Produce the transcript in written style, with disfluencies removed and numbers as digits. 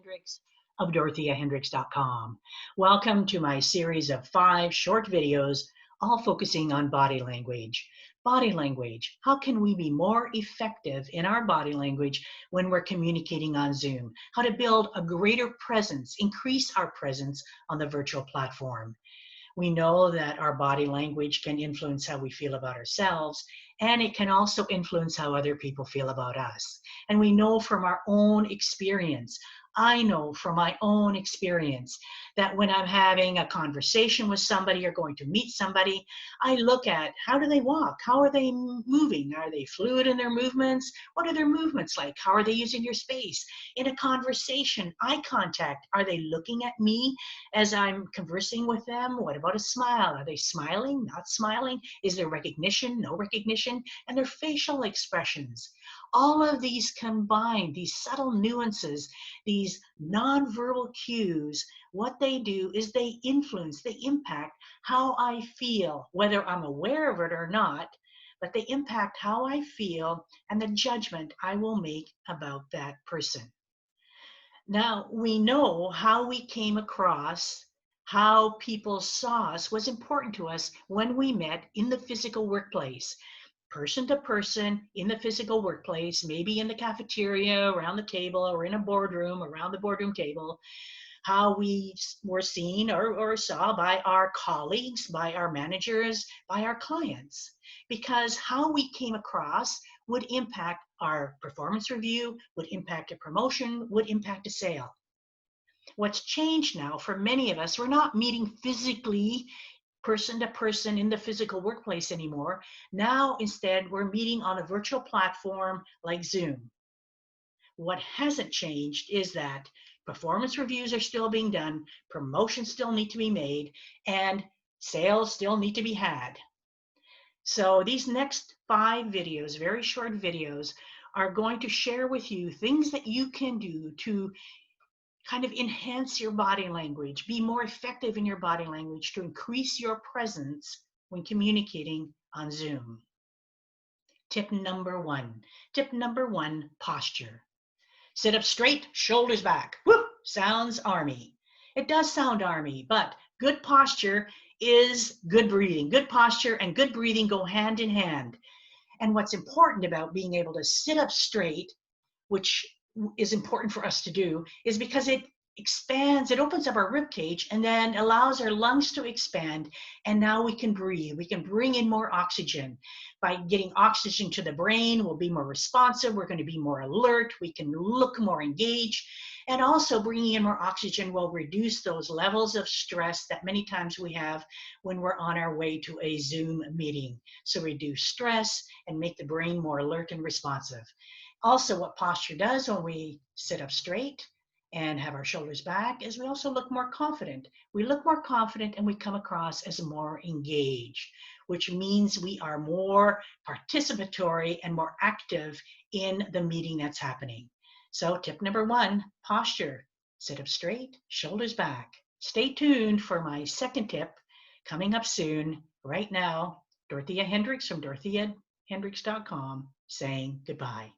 Hendricks of DorotheaHendricks.com. Welcome to my series of 5 short videos, all focusing on body language. Body language. How can we be more effective in our body language when we're communicating on Zoom? How to build a greater presence, increase our presence on the virtual platform. We know that our body language can influence how we feel about ourselves, and it can also influence how other people feel about us. And we know from our own experience, I know from my own experience, that when I'm having a conversation with somebody or going to meet somebody, I look at how do they walk? How are they moving? Are they fluid in their movements? What are their movements like? How are they using your space? In a conversation, eye contact, are they looking at me as I'm conversing with them? What about a smile? Are they smiling, not smiling? Is there recognition, no recognition? And their facial expressions. All of these combined, these subtle nuances, these nonverbal cues, what they do is they influence, they impact how I feel, whether I'm aware of it or not, but they impact how I feel and the judgment I will make about that person. Now, we know how we came across, how people saw us was important to us when we met in the physical workplace. Person to person in the physical workplace, maybe in the cafeteria, around the table, or in a boardroom, around the boardroom table, how we were seen or saw by our colleagues, by our managers, by our clients. Because how we came across would impact our performance review, would impact a promotion, would impact a sale. What's changed now for many of us, we're not meeting physically person to person in the physical workplace anymore. Now, instead, we're meeting on a virtual platform like Zoom. What hasn't changed is that performance reviews are still being done, promotions still need to be made, and sales still need to be had. So these next 5 videos, very short videos, are going to share with you things that you can do to kind of enhance your body language, be more effective in your body language to increase your presence when communicating on Zoom. Tip number 1. Tip number 1, posture. Sit up straight, shoulders back. Woo! Sounds army. It does sound army, but good posture is good breathing. Good posture and good breathing go hand in hand. And what's important about being able to sit up straight, which is important for us to do, is because it expands, it opens up our rib cage and then allows our lungs to expand, and now we can breathe. We can bring in more oxygen. By getting oxygen to the brain, we'll be more responsive, we're going to be more alert, we can look more engaged, and also bringing in more oxygen will reduce those levels of stress that many times we have when we're on our way to a Zoom meeting. So reduce stress and make the brain more alert and responsive. Also, what posture does when we sit up straight and have our shoulders back is we also look more confident. We look more confident and we come across as more engaged, which means we are more participatory and more active in the meeting that's happening. So tip number 1, posture. Sit up straight, shoulders back. Stay tuned for my second tip coming up soon. Right now, Dorothea Hendricks from DorotheaHendricks.com saying goodbye.